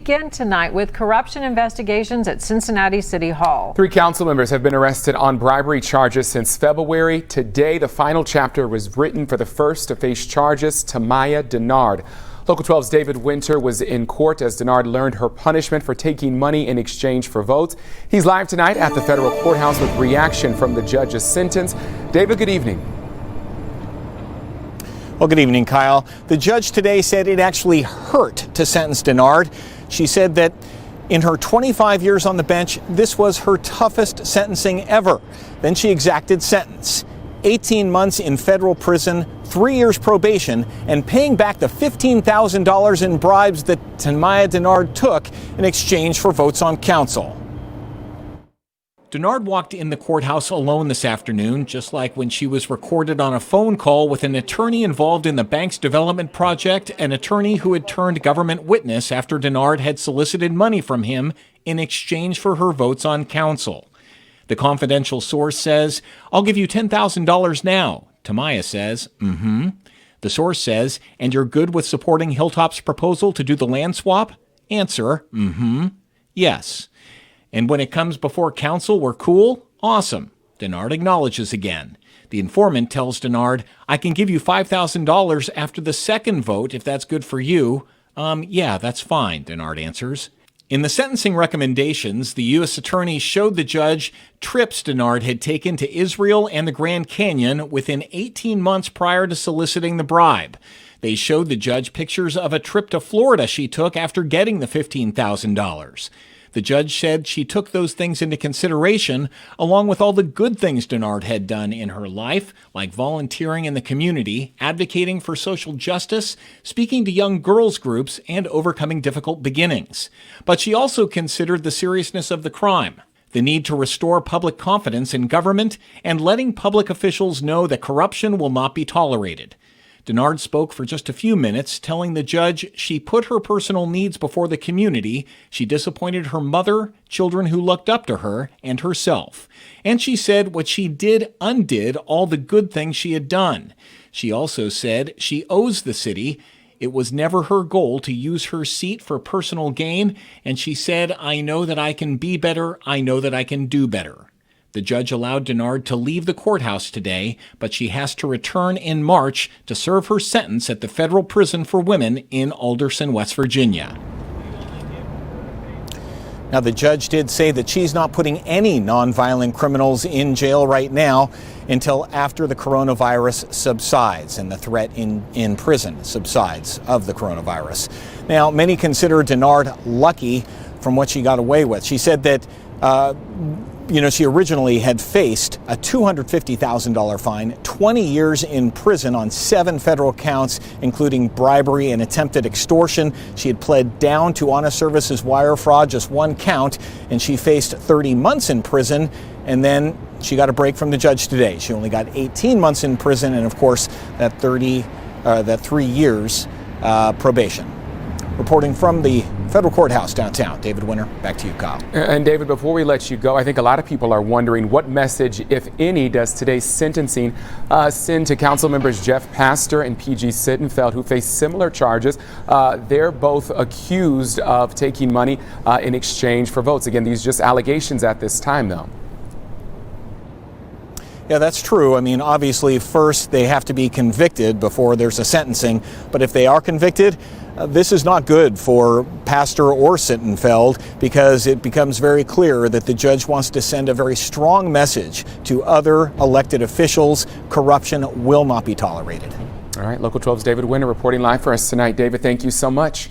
begin tonight with corruption investigations at Cincinnati City Hall. 3 council members have been arrested on bribery charges since February. Today, the final chapter was written for the first to face charges, Tamaya Dennard. Local 12's David Winter was in court as Dennard learned her punishment for taking money in exchange for votes. He's live tonight at the federal courthouse with reaction from the judge's sentence. David, good evening. Well, good evening, Kyle. The judge today said it actually hurt to sentence Dennard. She said that in her 25 years on the bench, this was her toughest sentencing ever. Then she exacted sentence: 18 months in federal prison, 3 years probation, and paying back the $15,000 in bribes that Tamaya Dennard took in exchange for votes on council. Dennard walked in the courthouse alone this afternoon, just like when she was recorded on a phone call with an attorney involved in the bank's development project, an attorney who had turned government witness after Dennard had solicited money from him in exchange for her votes on council. The confidential source says, "I'll give you $10,000 now." Tamaya says, The source says, "And you're good with supporting Hilltop's proposal to do the land swap?" Answer, Yes. "And when it comes before council, we're cool?" Awesome. Dennard acknowledges again. The informant tells Dennard, "I can give you $5,000 after the second vote if that's good for you." Yeah, that's fine," Dennard answers. In the sentencing recommendations, the U.S. attorney showed the judge trips Dennard had taken to Israel and the Grand Canyon within 18 months prior to soliciting the bribe. They showed the judge pictures of a trip to Florida she took after getting the $15,000. The judge said she took those things into consideration, along with all the good things Dennard had done in her life, like volunteering in the community, advocating for social justice, speaking to young girls groups, and overcoming difficult beginnings. But she also considered the seriousness of the crime, the need to restore public confidence in government, and letting public officials know that corruption will not be tolerated. Dennard spoke for just a few minutes, telling the judge she put her personal needs before the community, she disappointed her mother, children who looked up to her, and herself. And she said what she did undid all the good things she had done. She also said she owes the city. It was never her goal to use her seat for personal gain, and she said, "I know that I can be better. I know that I can do better." The judge allowed Dennard to leave the courthouse today, but she has to return in March to serve her sentence at the federal prison for women in Alderson, West Virginia. Now, the judge did say that she's not putting any nonviolent criminals in jail right now until after the coronavirus subsides and the threat in prison subsides of the coronavirus. Now, many consider Dennard lucky from what she got away with. She said that she originally had faced a $250,000 fine, 20 years in prison on 7 federal counts, including bribery and attempted extortion. She had pled down to honest services wire fraud, just 1 count, and she faced 30 months in prison, and then she got a break from the judge today. She only got 18 months in prison, and of course, that 3 years probation. Reporting from the federal courthouse downtown, David Winter, back to you, Kyle. And David, before we let you go, I think a lot of people are wondering what message, if any, does today's sentencing send to council members Jeff Pastor and PG Sittenfeld, who face similar charges. They're both accused of taking money in exchange for votes. Again, these are just allegations at this time, though. Yeah, that's true. I mean, obviously, first they have to be convicted before there's a sentencing. But if they are convicted, this is not good for Pastor or Sittenfeld, because it becomes very clear that the judge wants to send a very strong message to other elected officials. Corruption will not be tolerated. All right, Local 12's David Winter reporting live for us tonight. David, thank you so much.